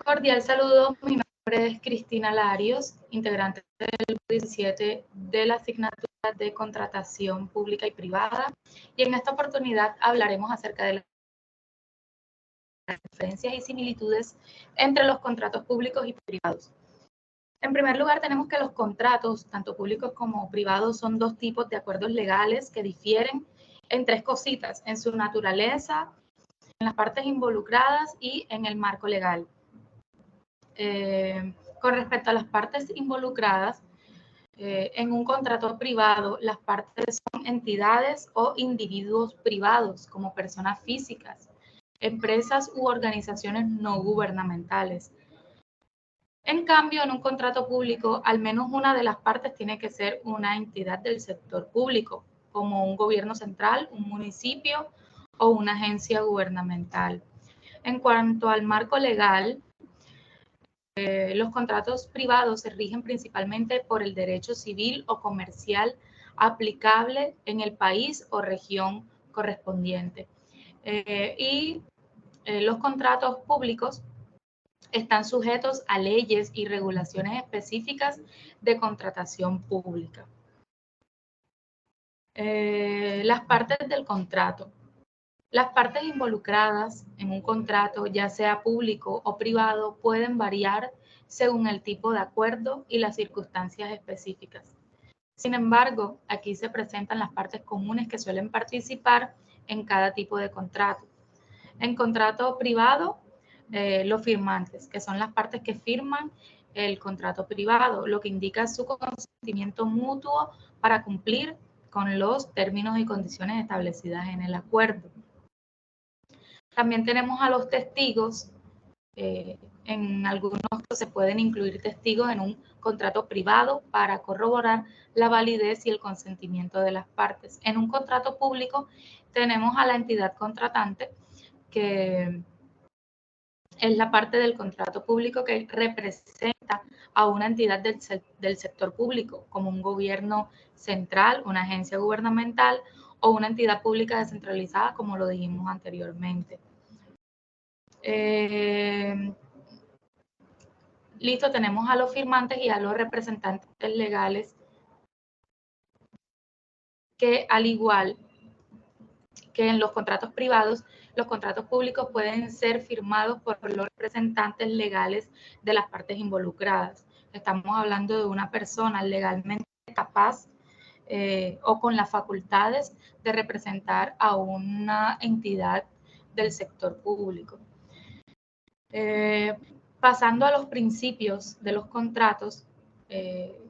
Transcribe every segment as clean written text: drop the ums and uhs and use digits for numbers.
Cordial saludo, mi nombre es Cristina Larios, integrante del grupo 17 de la asignatura de Contratación Pública y Privada, y en esta oportunidad hablaremos acerca de las diferencias y similitudes entre los contratos públicos y privados. En primer lugar, tenemos que los contratos, tanto públicos como privados, son dos tipos de acuerdos legales que difieren en tres cositas: en su naturaleza, en las partes involucradas y en el marco legal. Con respecto a las partes involucradas, en un contrato privado, las partes son entidades o individuos privados, como personas físicas, empresas u organizaciones no gubernamentales. En cambio, en un contrato público, al menos una de las partes tiene que ser una entidad del sector público, como un gobierno central, un municipio o una agencia gubernamental. En cuanto al marco legal, los contratos privados se rigen principalmente por el derecho civil o comercial aplicable en el país o región correspondiente. Los contratos públicos están sujetos a leyes y regulaciones específicas de contratación pública. Las partes del contrato. Las partes involucradas en un contrato, ya sea público o privado, pueden variar según el tipo de acuerdo y las circunstancias específicas. Sin embargo, aquí se presentan las partes comunes que suelen participar en cada tipo de contrato. En contrato privado, los firmantes, que son las partes que firman el contrato privado, lo que indica su consentimiento mutuo para cumplir con los términos y condiciones establecidas en el acuerdo. También tenemos a los testigos. En algunos casos se pueden incluir testigos en un contrato privado para corroborar la validez y el consentimiento de las partes. En un contrato público tenemos a la entidad contratante, que es la parte del contrato público que representa a una entidad del sector público, como un gobierno central, una agencia gubernamental o una entidad pública descentralizada, como lo dijimos anteriormente. Listo, tenemos a los firmantes y a los representantes legales que, al igual que en los contratos privados, los contratos públicos pueden ser firmados por los representantes legales de las partes involucradas. Estamos hablando de una persona legalmente capaz o con las facultades de representar a una entidad del sector público. Pasando a los principios de los contratos,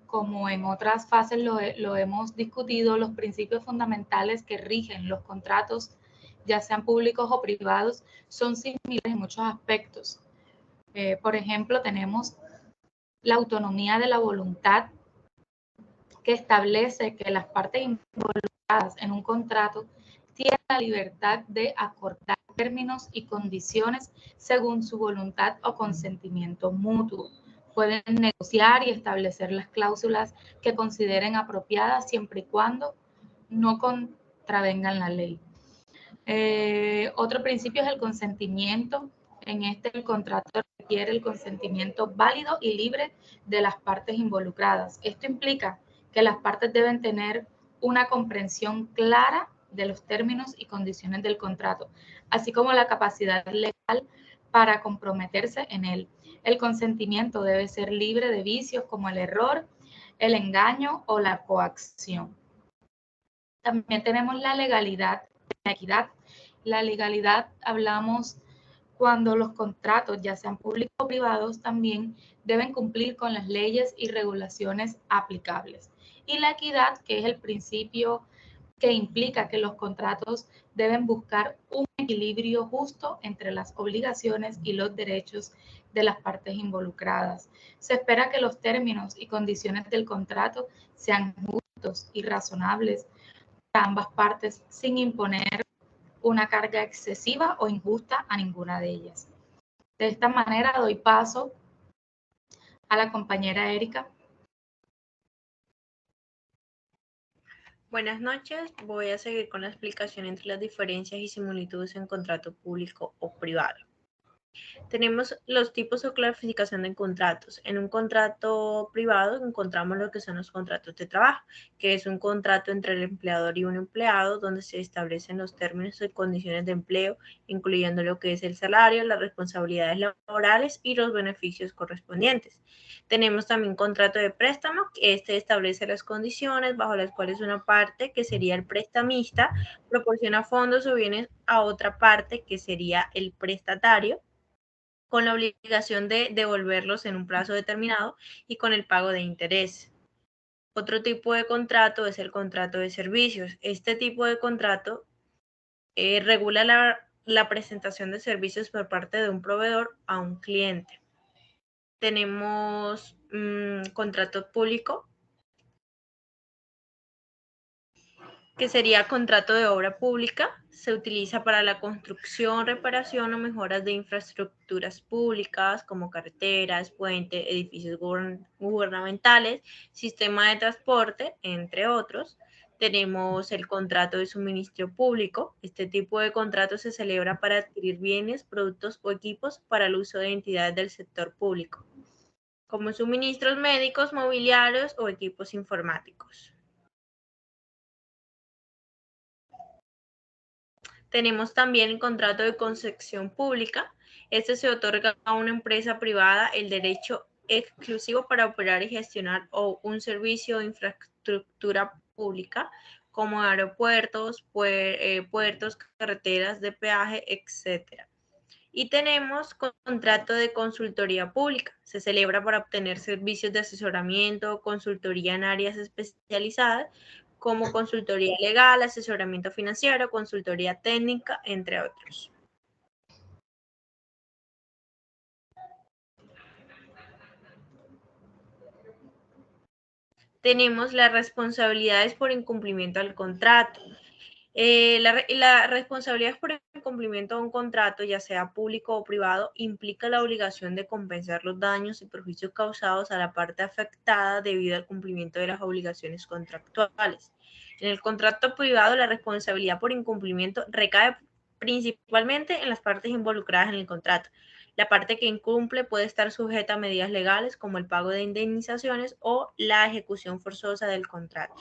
como en otras fases lo hemos discutido, los principios fundamentales que rigen los contratos, ya sean públicos o privados, son similares en muchos aspectos. Por ejemplo, tenemos la autonomía de la voluntad, que establece que las partes involucradas en un contrato tienen la libertad de acordar términos y condiciones según su voluntad o consentimiento mutuo. Pueden negociar y establecer las cláusulas que consideren apropiadas siempre y cuando no contravengan la ley. Otro principio es el consentimiento. En este, el contrato requiere el consentimiento válido y libre de las partes involucradas. Esto implica que las partes deben tener una comprensión clara de los términos y condiciones del contrato, así como la capacidad legal para comprometerse en él. El consentimiento debe ser libre de vicios como el error, el engaño o la coacción. También tenemos la legalidad, la equidad. La legalidad, hablamos cuando los contratos, ya sean públicos o privados, también deben cumplir con las leyes y regulaciones aplicables. Y la equidad, que es el principio que implica que los contratos deben buscar un equilibrio justo entre las obligaciones y los derechos de las partes involucradas. Se espera que los términos y condiciones del contrato sean justos y razonables para ambas partes, sin imponer una carga excesiva o injusta a ninguna de ellas. De esta manera doy paso a la compañera Erika. Buenas noches, voy a seguir con la explicación entre las diferencias y similitudes en contrato público o privado. Tenemos los tipos o clasificación de contratos. En un contrato privado encontramos lo que son los contratos de trabajo, que es un contrato entre el empleador y un empleado donde se establecen los términos y condiciones de empleo, incluyendo lo que es el salario, las responsabilidades laborales y los beneficios correspondientes. Tenemos también contrato de préstamo, que este establece las condiciones bajo las cuales una parte, que sería el prestamista, proporciona fondos o bienes a otra parte, que sería el prestatario, con la obligación de devolverlos en un plazo determinado y con el pago de interés. Otro tipo de contrato es el contrato de servicios. Este tipo de contrato regula la presentación de servicios por parte de un proveedor a un cliente. Tenemos contrato público, que sería contrato de obra pública. Se utiliza para la construcción, reparación o mejoras de infraestructuras públicas como carreteras, puentes, edificios gubernamentales, sistema de transporte, entre otros. Tenemos el contrato de suministro público. Este tipo de contrato se celebra para adquirir bienes, productos o equipos para el uso de entidades del sector público, como suministros médicos, mobiliarios o equipos informáticos. Tenemos también el contrato de concesión pública. Este se otorga a una empresa privada el derecho exclusivo para operar y gestionar un servicio de infraestructura pública como aeropuertos, puertos, carreteras de peaje, etc. Y tenemos contrato de consultoría pública. Se celebra para obtener servicios de asesoramiento, consultoría en áreas especializadas, como consultoría legal, asesoramiento financiero, consultoría técnica, entre otros. Tenemos las responsabilidades por incumplimiento al contrato. La responsabilidad por el incumplimiento de un contrato, ya sea público o privado, implica la obligación de compensar los daños y perjuicios causados a la parte afectada debido al cumplimiento de las obligaciones contractuales. En el contrato privado, la responsabilidad por incumplimiento recae principalmente en las partes involucradas en el contrato. La parte que incumple puede estar sujeta a medidas legales como el pago de indemnizaciones o la ejecución forzosa del contrato.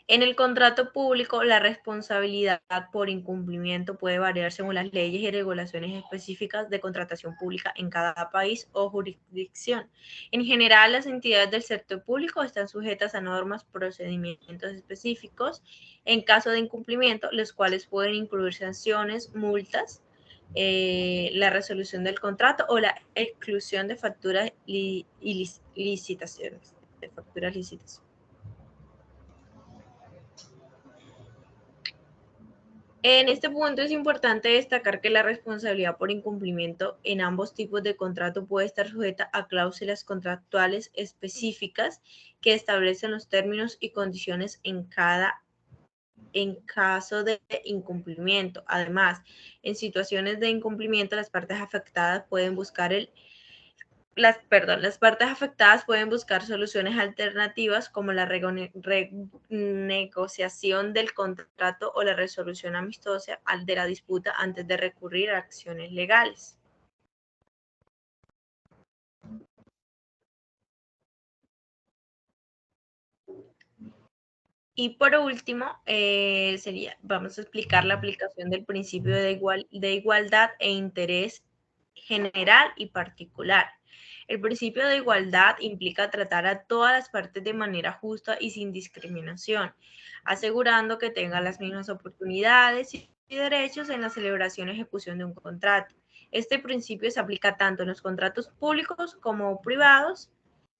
En el contrato público, la responsabilidad por incumplimiento puede variar según las leyes y regulaciones específicas de contratación pública en cada país o jurisdicción. En general, las entidades del sector público están sujetas a normas, procedimientos específicos en caso de incumplimiento, los cuales pueden incluir sanciones, multas, la resolución del contrato o la exclusión de facturas licitaciones, de facturas lícitas. En este punto es importante destacar que la responsabilidad por incumplimiento en ambos tipos de contrato puede estar sujeta a cláusulas contractuales específicas que establecen los términos y condiciones en caso de incumplimiento. Además, en situaciones de incumplimiento, las partes afectadas pueden buscar las partes afectadas pueden buscar soluciones alternativas como la renegociación del contrato o la resolución amistosa de la disputa antes de recurrir a acciones legales. Y por último, vamos a explicar la aplicación del principio de igualdad e interés general y particular. El principio de igualdad implica tratar a todas las partes de manera justa y sin discriminación, asegurando que tengan las mismas oportunidades y derechos en la celebración y ejecución de un contrato. Este principio se aplica tanto en los contratos públicos como privados.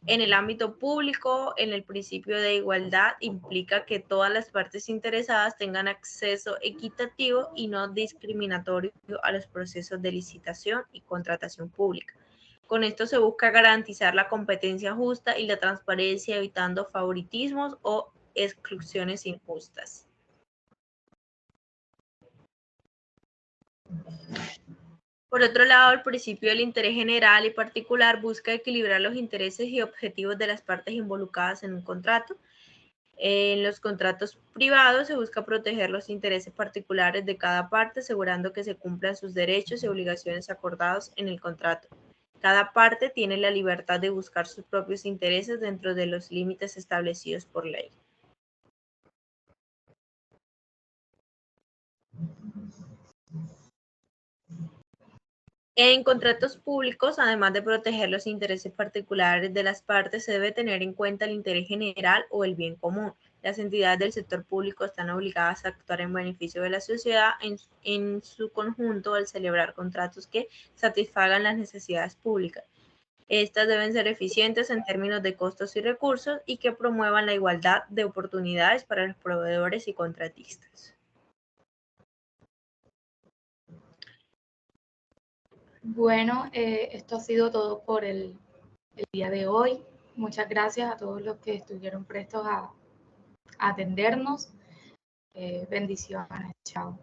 En el ámbito público, en el principio de igualdad implica que todas las partes interesadas tengan acceso equitativo y no discriminatorio a los procesos de licitación y contratación pública. Con esto se busca garantizar la competencia justa y la transparencia, evitando favoritismos o exclusiones injustas. Por otro lado, el principio del interés general y particular busca equilibrar los intereses y objetivos de las partes involucradas en un contrato. En los contratos privados se busca proteger los intereses particulares de cada parte, asegurando que se cumplan sus derechos y obligaciones acordados en el contrato. Cada parte tiene la libertad de buscar sus propios intereses dentro de los límites establecidos por ley. En contratos públicos, además de proteger los intereses particulares de las partes, se debe tener en cuenta el interés general o el bien común. Las entidades del sector público están obligadas a actuar en beneficio de la sociedad en su conjunto al celebrar contratos que satisfagan las necesidades públicas. Estas deben ser eficientes en términos de costos y recursos y que promuevan la igualdad de oportunidades para los proveedores y contratistas. Bueno, esto ha sido todo por el día de hoy. Muchas gracias a todos los que estuvieron prestos a atendernos. Bendiciones. Chao.